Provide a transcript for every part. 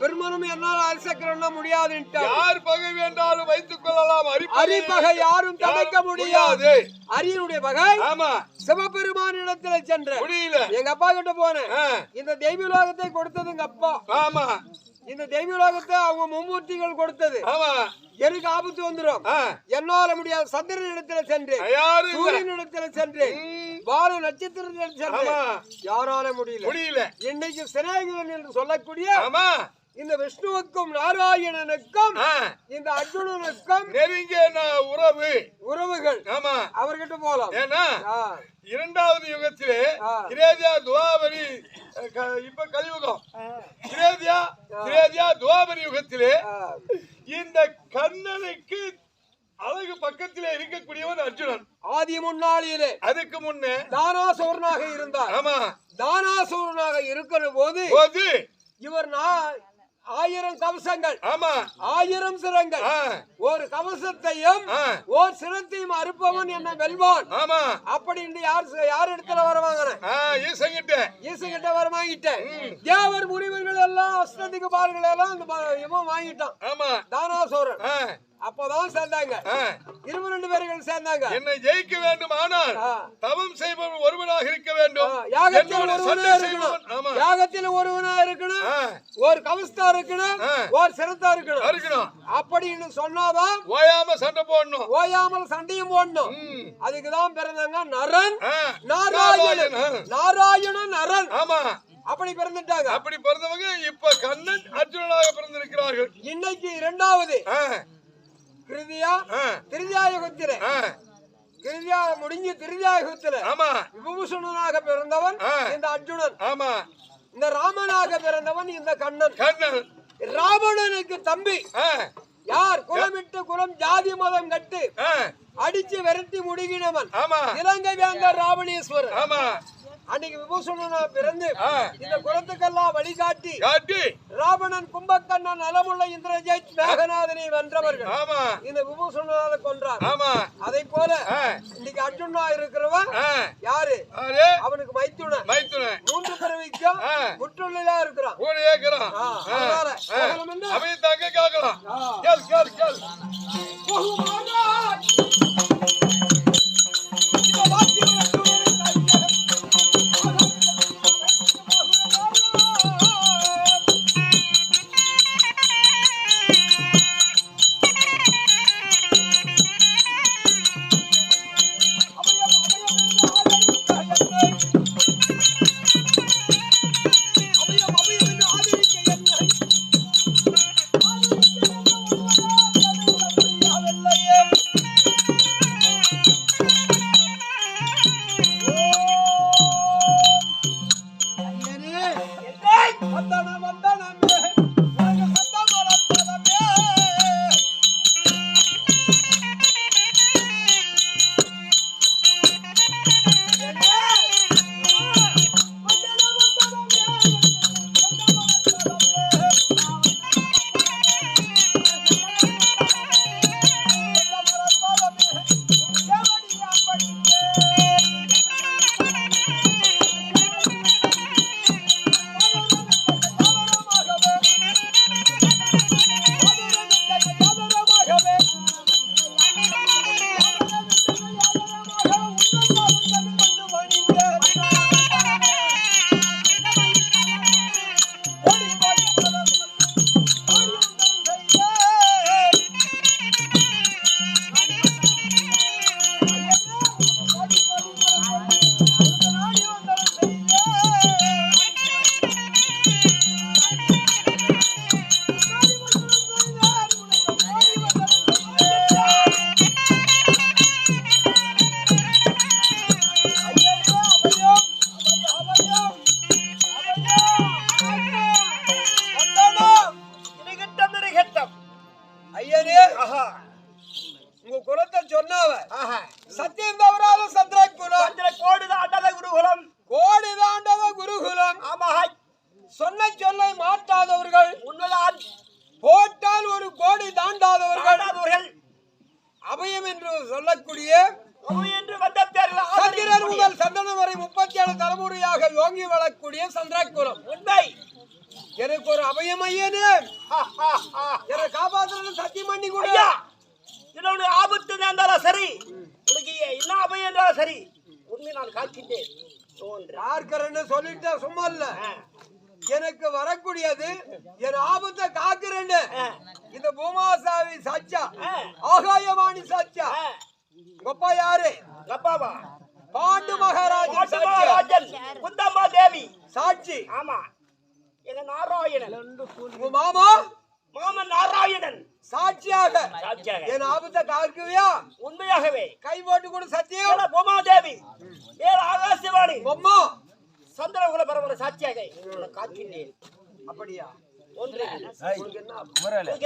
பெருமனும் என்னால் அரசக்கரன்னா முடியாது. யார் பகை வேண்டாலும் வைத்துக் கொள்ளலாம், அரிப்பகை யாரும் தடுக்க முடியாது. அரியனுடைய பகை சிவபெருமானிடத்துல சென்ற முடியல. எங்க அப்பா கிட்ட போனேன். இந்த தெய்வலோகத்தை கொடுத்தது எங்க அப்பா. ஆமா, இந்த தெய்வலோகத்தை அவங்க மும்மூர்த்திகள் கொடுத்தது. ஆமா, எனக்கு ஆபத்து வந்துடும், என்னால முடியாது. சந்திரன் இடத்துல சென்று, சூரியன் இடத்துல சென்று, வார நட்சத்திரத்தில் சென்று யாரால முடியல. இன்னைக்கு சிநேகிதன் என்று சொல்லக்கூடிய இந்த விஷ்ணுவுக்கும் நாராயணனுக்கும் இந்த அர்ஜுனனுக்கும் நெருங்கிய உறவுகள். ஆமா, அவர்கிட்ட போலாம். ஏன்னா இரண்டாவது யுகத்திலே கிரேதியா துவாபரி, இப்ப கலியுகம், கிரேதியா துவாபரி யுகத்திலே இந்த கண்ணனுக்கு அழகு பக்கத்திலே இருக்கக்கூடியவன் அர்ஜுனன். ஆதி முன்னாளிலே அதுக்கு முன்னே தானாசூரனாக இருந்தார். ஆமா, தானாசூரனாக இருக்கிற போது இவர் 1000 கவசங்கள், 1000 சிரங்கள், ஒரு கவசத்தையும் ஒரு சிரத்தையும் அறுப்பவன் என்ன வெல்வான். அப்படி யார் இடத்துல வரவாங்க? ஈசங்கிட்ட வர வாங்கிட்டேன். தேவர் முனிவர்கள் எல்லாம் அஷ்டதிக்கு பார்கள் எல்லாம் இவன் வாங்கிட்டான். தானாசூரன் அப்பதான் சேர்ந்தாங்க. 22 பேர்கள் சேர்ந்தாங்க. என்னை ஜெயிக்க வேண்டும் ஆனால் தவம் செய்பவன் ஒருவனாக இருக்க வேண்டும். யாகத்தில் ஒருவனா இருக்கணும், ஒரு கவஸ்தா இருக்கணும், ஒரு சிரத்தா இருக்கணும். அப்படின்னு சொன்னாதான் ஓயாம சண்டை போடணும், ஓயாமல் சண்டையும் போடணும். அதுக்குதான் பிறந்தாங்க நரன் நாராயணன். நாராயணன் நரன். ஆமா, அப்படி பிறந்துட்டாங்க. அப்படி பிறந்தவங்க இப்ப கண்ணன் அர்ஜுனனாக பிறந்திருக்கிறார்கள். இன்னைக்கு இரண்டாவது திருதியாயுகத்திலே, திருதியா முடிஞ்சு திருதியாயுகத்திலே விபூஷணனாக பிறந்தவன் இந்த அர்ஜுனன். இந்த ராமனாக பிறந்தவன் இந்த கண்ணன். ராவணனுக்கு தம்பி யார்? குலமிட்டு குலம் ஜாதி மதம் கட்டு அடிச்சு விரட்டி முடுகினவன் இலங்கை வேந்தர் ராவணேஸ்வரர். அன்னைக்கு விபூஷணனா பிறந்து இந்த குலத்துக்கெல்லாம் வழிகாட்டி ராவணன், கும்பக்கண்ணன், நலமுள்ள இந்திரஜித், மேகநாதனை வென்றவர்கள் இந்த விபூஷணனால கொன்றார். அதை போல இன்னைக்கு அர்ஜுனா இருக்கிறவன் யாரு? அவனுக்கு மைத்துன 3 பிறவிக்கும் முற்றுள்ளா இருக்கிறான். எனக்கு ஒரு அபயம் ஐயனே, என்னை காப்பாத்துறது சத்தியம் பண்ணி கூட. என்னோட ஆபத்து இருந்தாலும் சரி, உனக்கு என்ன அபயம் இருந்தாலும் சரி, உண்மை நான் காக்கின்றேன். பார்க்கிறேன்னு சொல்லிட்டா சும்மா இல்ல, எனக்கு வரக்கூடியது என் ஆபத்தை காக்குறேன்னு இந்த பூமாசாவி சாட்சா, ஆகாயவாணி சாட்சா. அப்பா யாரு? அப்பாவா? பாண்டு மகாராஜன் குந்தம்மா தேவி சாட்சி. ஆமா, எங்க நாராயணன் உங்க மாமா மாமன் நாராயணன் சாட்சியாக என் ஆபத்தை காக்குவியா? உண்மையாகவே கை போட்டு கூட சத்தியம். பூமாதேவி ஏழு ஆகாசிவாணி பொம்மா சந்திரகுல பரவல சாட்சியாக காக்கின்றேன். அப்படியா? ஒன்று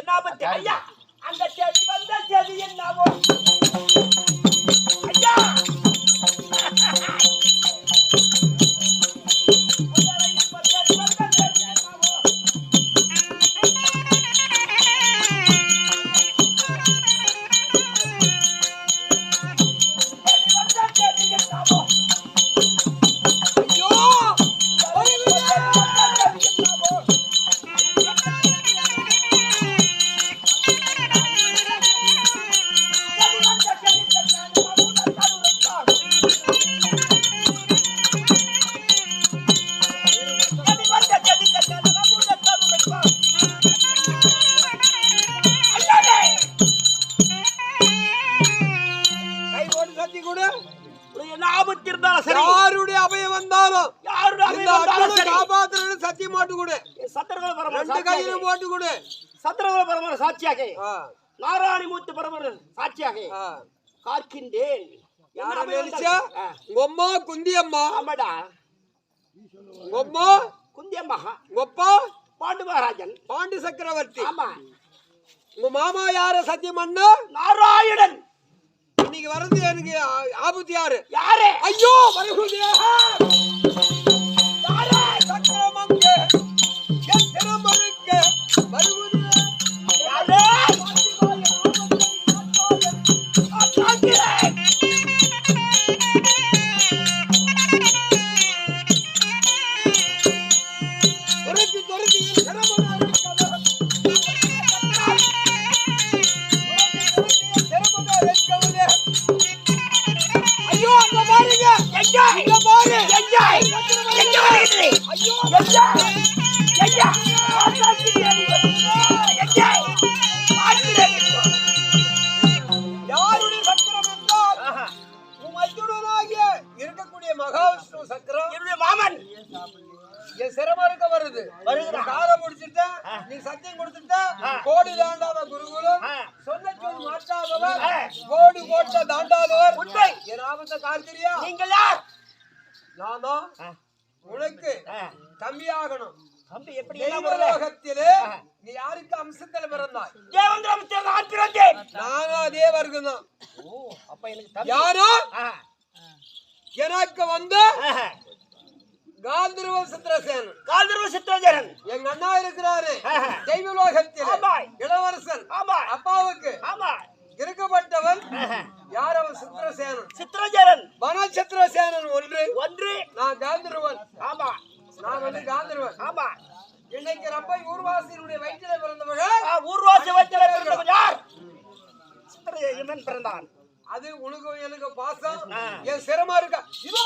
என்ன ஆபத்து ஐயா? அந்த செடி வந்த செடி என்னவோ ஐயா. யாருடைய அபயம் வந்தாலும் காப்பாத்துறேன்னு சத்தியம் போட்டு கொடு. ரெண்டு கையிலும் போட்டு கொடு. சந்திரகுல பரமர சாட்சியாக நாராயணி மூர்த்தி பரமர சாட்சியாக காக்கின்றேன். அம்மா குந்தி அம்மா. ஆமாடா, அம்மா குந்தி அம்மா. அப்பா பாண்டு மகாராஜன், பாண்டு சக்கரவர்த்தி. ஆமா. உங்க மாமா யார சத்தியம் பண்ண? நாராயணன். இன்னைக்கு வரது எனக்கு ஆபத்து யாரு? யாரு? ஐயோ வருகுதே யாரே சக்கரமங்க என் திருமருக்க வருகுதே யாரே? துரத்தி துரத்தி என் சிரமதாரி ஐயோ அங்க பாருங்க. இங்க பாரு. ஐயோ யாருடைய சக்கரம் என்றால் உன் மைத்துனனாகிய இருக்கக்கூடிய மகாவிஷ்ணு சக்கரம் என்னுடைய மாமன் என் சிரமருக்க வருது. காலை முடிச்சுட்ட, நீ சத்தியம் கொடுத்துட்ட, கோடு தாண்டாத குருகுலம் சொன்ன சொல் மாட்டாதவர், கோடு கோட்ட தாண்டாதவர். என் ஆபத்தை காத்திரியா? நீங்கள் யார்? நான் தான் உனக்கு தம்பியாகணும். தம்பி எப்படி? தேவலோகத்திலே நீ யாருக்கு அம்சத்துல பிறந்தாய்? தேவந்திரத்தில் நான் பிறந்தேன். நானும் அதே வர்க்கம் தான். அப்ப எனக்கு யாரோ எனக்கு வந்து காந்தர்வ சித்திரசேனன், காந்தர்வ சித்திரசேனன் எங்க அண்ணா இருக்கிறாரு தெய்வலோகத்தில் இளவரசன். அப்பாவுக்கு இருக்கப்பட்டவன் யார்? அவன் சித்திரசேனன். சித்திரசேனன் வன சித்திரசேனன் ஒன்று. நான் காந்தர்வன். ஆமா, நான் வந்து காந்தர்வன். ஆமா. இன்னைக்கு ரொம்ப ஊர்வாசியினுடைய வயிற்றில பிறந்தவர்கள். ஊர்வாசி வயிற்றில பிறந்தவன் யார்? சித்திரசேனன் பிறந்தான். அது உனக்கு எனக்கு பாசம். என் சிரமா இருக்கா? இதோ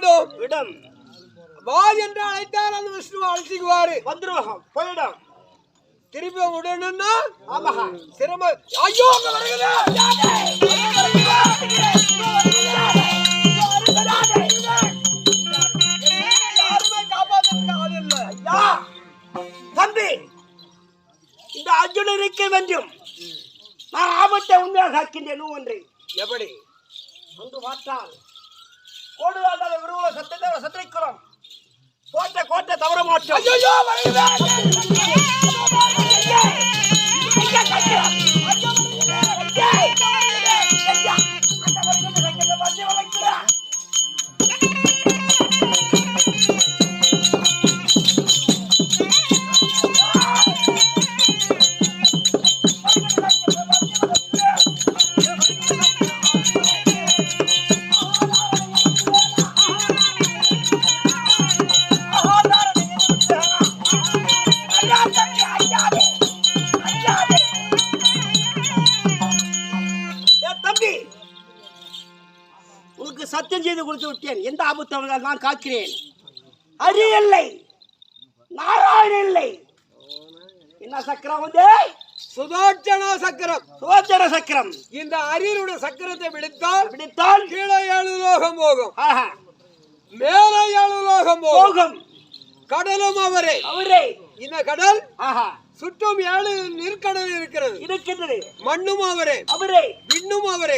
விடும் விடும். வா என்று அழைத்தால் அந்த விஷ்ணு அழைச்சிக்குவாரு. வந்துருவோம் போயிடும். திருப்பி விடணும்னா ஆமாஹா சிரமம். ஐயோ அங்க வருகுது. யாருமே காப்பாத்துறதுக்கு ஆள் இல்ல. ஐயா தம்பி, இந்த அர்ஜுனனுக்கு வேண்டும். நான் ஆபத்தை உண்மையாக காக்கின்றேன். ஒன்று எப்படி அங்கு பார்த்தால் கோடுவாண்டாத விருவ சத்தத்தை சத்திரிக்கிறோம். கோட்டை தவற மாட்டோம். ஐயோ வருகுது. தம்பி, உனக்கு சத்தியம் செய்து கொடுத்து விட்டேன். எந்த ஆபத்து வந்தால் நான் காக்கிறேன். ஹரி இல்லை, நாராயணன் இல்லை. என்ன சக்கரம் வந்து? சுதோச்சன சக்கரம். சுதோச்சன சக்கரம். இந்த அரியருடைய சக்கரத்தை பிடித்தால் கீழே 7 லோகம் போகும், ஆஹா மேலே 7 லோகம் போகும். கடலும் அவரே. இந்த கடல் ஆஹா சுற்றும் 7 நீர்க்கடல் இருக்கிறது. இருக்கின்றது. மண்ணும் அவரே, விண்ணும் அவரே,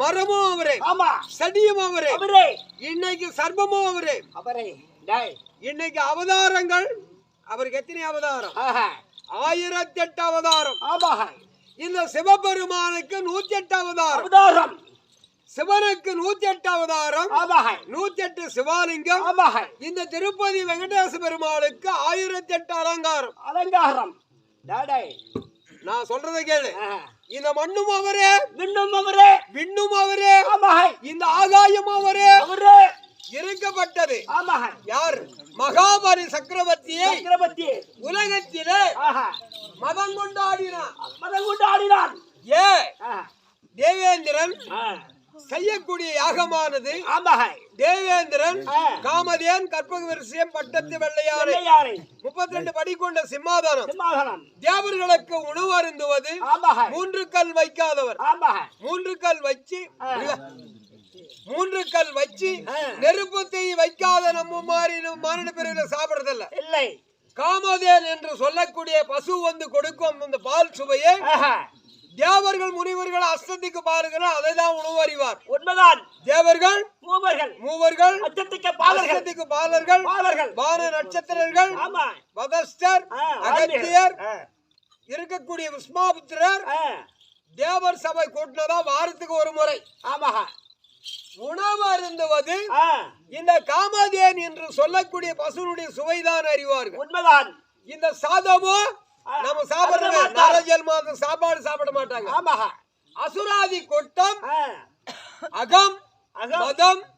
மரமும் அவரே, ஆமா செடியும் அவரே, இன்னைக்கு சர்ப்பமும் அவரே. இன்னைக்கு அவதாரங்கள் அவருக்கு எத்தனை அவதாரம்? 1008 அவதாரம். இந்த சிவபெருமானுக்கு 108 அவதாரம். சிவனுக்கு 108 அவதாரம், 108 சிவாலிங்கம். இந்த திருப்பதி வெங்கடேச பெருமாளுக்கு 1008 அலங்காரம். நான் சொல்றதை கேளு. இந்த மண்ணும் அவரே, விண்ணும் அவரே, இந்த ஆகாயம் அவரே. இருக்கப்பட்டது யார்? மகாபலி சக்கரவர்த்தியை உலகத்திலே மதம் கொண்டாடினான். ஏ தேவேந்திரன் செய்யக்கூடிய யாகமானது தேவேந்திரன் காமதேன் கற்பகவிருஷம் பட்டத்து வெள்ளையாரை 32 படி கொண்ட சிம்மாதனம் தேவர்களுக்கு உணவு அருந்துவது 3 கல் வைக்காதவர். 3 கல் வச்சு நெருப்பு தீ வைக்காத நம்ம மாதிரி மாநில பிரிவுல சாப்பிடுறதில்ல. இல்லை, காமதேன் என்று சொல்லக்கூடிய பசு வந்து கொடுக்கும் அந்த பால் சுவையை தேவர்கள் முனிவர்கள் அஸ்தத்துக்கு பாருங்கள், அதை தான் உணவு அறிவார். உண்மைதான். தேவர்கள் மூவர்கள் அஸ்தத்துக்கு பாலர்கள் வான நட்சத்திரர்கள் வதஸ்தர் அகத்தியர் இருக்கக்கூடிய விஸ்மாபுத்திரர் தேவர் சபை கூட்டினதா வாரத்துக்கு ஒரு முறை உணவு அருந்துவது இந்த காமதேன் என்று சொல்லக்கூடிய பசுனுடைய சுவைதான் அறிவார்கள். உண்மைதான். இந்த சாதமோ நம்ம சாப்பிடுறது நாரஜல் மாதம் சாப்பாடு சாப்பிட மாட்டாங்க. அசுராதி கொட்டம் அகம்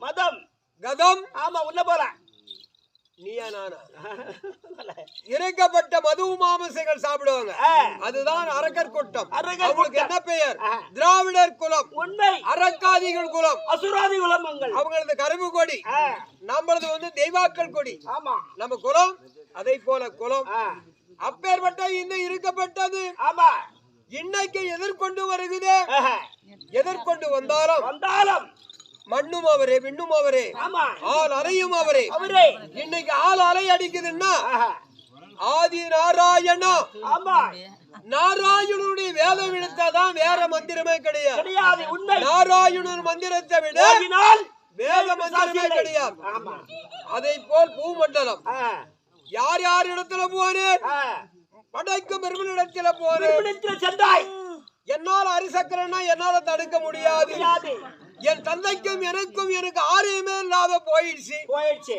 மதம் கதம். ஆமா உள்ள போற நீயா நானா இறைக்கப்பட்ட மது மாமிசைகள் சாப்பிடுவாங்க. அதுதான் அரக்கர் கூட்டம். அவங்களுக்கு என்ன பெயர்? திராவிடர் குலம். உண்மை. அரக்காதிகள் குலம், அசுராதி குலம். அவங்களது கரும்பு கொடி, நம்மளது வந்து தெய்வாக்கள் கொடி. ஆமா நம்ம குலம் அதை போல குலம். அப்பேற்பட்ட இந்த இருக்கப்பட்டது இன்னைக்கு எதிர்கொண்டு வருகுது. எதிர்கொண்டு வந்தாலும் மண்ணும் அவரே, விண்ணும் அவரே, ஆள் அலையும் அவரே. இன்னைக்கு ஆள் அலை அடிக்குதுன்னா ஆதி நாராயணா. நாராயணனுடைய வேதம் எடுத்தாதான் வேற மந்திரமே கிடையாது. நாராயணன் மந்திரத்தை விட வேத மந்திரமே கிடையாது. அதை போல் பூமண்டலம் யார் யார் இடத்துல போனேன்? படைக்கும் பெருமனிடத்துல போனேன். என்னால் அரிசக்கரன்னா என்னால தடுக்க முடியாது. என் தந்தைக்கும் எனக்கும் எனக்கு ஆரியமே இல்லாத போயிடுச்சு.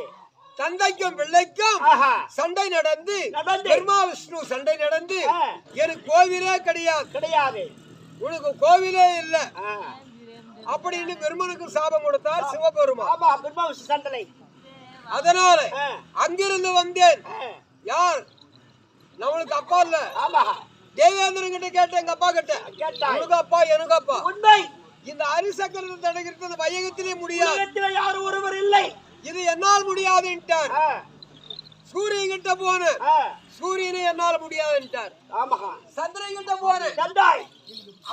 தந்தைக்கும் பிள்ளைக்கும் சண்டை நடந்து பிரம்மா விஷ்ணு சண்டை நடந்து எனக்கு கோவிலே கிடையாது. உனக்கு கோவிலே இல்ல அப்படின்னு பெருமனுக்கு சாபம் கொடுத்தார் சிவபெருமான். அதனால அங்கிருந்து வந்தேன். யார்? நம்மளுக்கு அப்பா இல்ல. தேவேந்திரன் கிட்ட கேட்டேன், எங்க அப்பா கிட்ட. உனக்கு அப்பா எனக்கு அப்பா. உண்மை. இந்த அரிசக்கரத்தை தடுக்கிறது வையகத்திலே முடியாது. யாரும் ஒருவர் இல்லை. இது என்னால் முடியாதுன்ட்டார். ஆ, சூரியன் கிட்ட போன ஆ, சூரியனை என்னால முடியாதுன்ட்டார். ஆமாஹா. சந்திரன் கிட்ட போன சந்தாய்.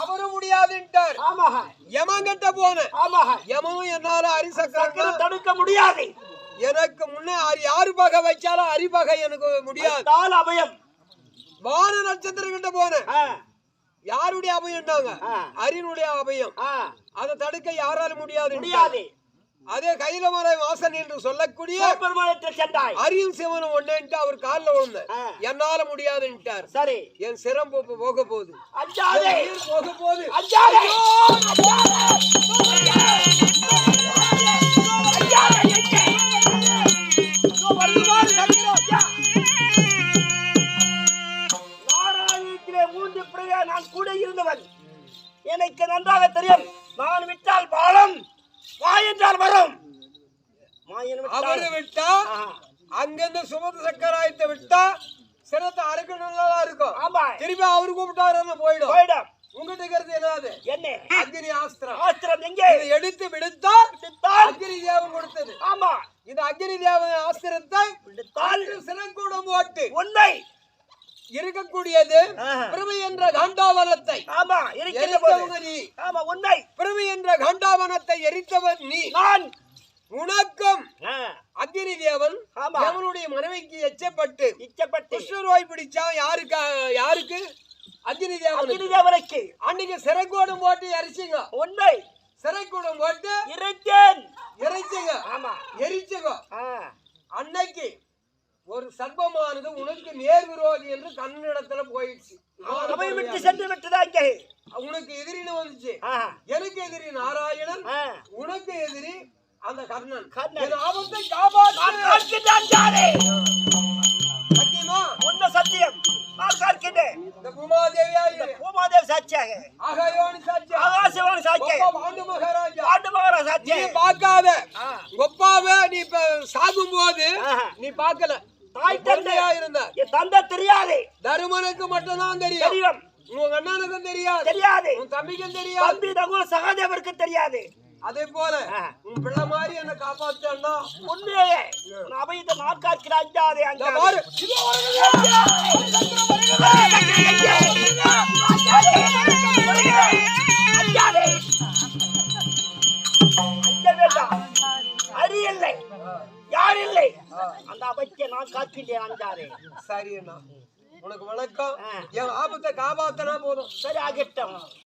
அவரும் முடியாதுன்ட்டார். ஆமாஹா. யமன் கிட்ட போன ஆமாஹா. யமனும் என்னால சக்கரம் அரிசக்கரம் தடுக்க முடியாது. எனக்கு முன்னே யாரு பகை வச்சாலும் அரிபகை எனக்கு முடியாது. தால் அபயம். வான நட்சத்திரம் கிட்ட போன ஆ, யாருடைய அபயம்னாங்க? ஆ. அரினுடைய அபயம். ஆ, அதை தடுக்க யாராலும் முடியாது. முடியாது. அதே கைலமலை வாசன் என்று சொல்லக்கூடிய பெருமாளத்தில் சென்றாய். அரியும் சிவனும் ஒன்னேன்ட்டு அவர் காலில் விழுந்த ஆ. என்னால முடியாதுன்ட்டார். சரி. என் சிரம் போக போகுது, அஞ்சாதே. என் உயிர் போக போகுது. அஞ்சாதே. நாராயணத்திலே 3 பிறகு நான் கூட இருந்தவன். எனக்கு நன்றாக தெரியும். நான் விட்டால் பாலம், வா என்றால் வரும். அவரு விட்டா ஆ. அங்கிருந்து சுமந்த சக்கராயத்தை விட்டா சிரத்தை அறுக்கணும்னா இருக்கும். ஆமா. திருப்பி அவரு கூப்பிட்டாரு போயிடும். போயிடும். உங்ககிட்ட இருக்கிறது என்னது? என்ன? அக்னி ஆஸ்திரம். ஆஸ்திரம் எங்கே? இதை எடுத்து விடுத்தால் விடுத்தால். அக்னி தேவன் கொடுத்தது. ஆமா. இந்த அக்னி தேவன் ஆஸ்திரத்தை விடுத்தால். சிறக்கூடம் போட்டு உண்மை. இருக்கக்கூடியது ஆஹா. பிரபு என்ற கண்டாவனத்தை ஆமா. இருக்கின்ற போது. எரித்தவங்க நீ. ஆமா, உண்மை. பிரபு என்ற கண்டாவனத்தை எரித்தவன் நீ. நான். உனக்கும் ஆ. அக்னி தேவன் ஆமா. அவனுடைய மனைவிக்கு எச்சப்பட்டு இச்சப்பட்டு. குஷ்டரோய் பிடிச்சா யாருக்கு? அக்னி தேவன். அக்னிதேவனுக்கு. அன்னைக்கு சிறைக்கூடம் போட்டு எரிச்சிங்க. உண்மை. சிறைக்கூடம் போட்டு இறைத்தேன். எரிச்சிங்க. ஆமா. எரிச்சுங்க. ஆ. அன்னைக்கு ஒரு சர்ப்பமானது உனக்கு நேர் விரோதி என்று கண்ணிடத்துல போயிடுச்சு. அவை விட்டு சென்று விட்டுதான் இங்கே. உனக்கு எதிரின்னு வந்துச்சு. ஆ. எனக்கு எதிரி நாராயணன், ஆ. உனக்கு எதிரி அந்த கர்ணன். கர்ணன். என் ஆபத்தை நான் காப்பாற்று. காக்கின்றேன் ஜானே. சத்தியமா? உண்மை சத்தியம். நான் காக்கின்றேன். இந்த பூமாதேவியா இரு. பூமாதேவி சாட்சியாக. ஆகாயோனி சாட்சியா. ஆகாசவாணி சாட்சியாக. ஒப்ப பாண்டு மகாராஜா. ஆண்டு மகாரா நீ சாட்சியாக. பார்க்காத. ஆ. ஒப்பாவே நீ இப்ப சாகும் போது ஆஹா. நீ பார்க்கல. தாய் தந்தை தந்தையா இருந்த என் தந்தை தெரியாது. தருமனுக்கு மட்டும்தான் தெரியும். தெரியும். உங்க அண்ணனுக்கும் தெரியாது. தெரியாது. உன் தம்பிக்கும் தெரியாது. தம்பி நகுல சகாதேவருக்கு தெரியாது. அதே போல ஆ. உன் பிள்ளை மாதிரி என்ன காப்பாத்தா உண்மையே நான் அவையத்தை நான் காக்கிறேன். அஞ்சாதே. பாரு. இதோ வருகிறது. அரி இல்லை, யார் இல்லை, அந்த அபத்தை நான் காக்கின்றேன். அஞ்சாதே. சரி அண்ணா, உனக்கு வணக்கம். ஆ. என் ஆபத்தை காப்பாத்தனா போதும். சரி, ஆகட்டும்.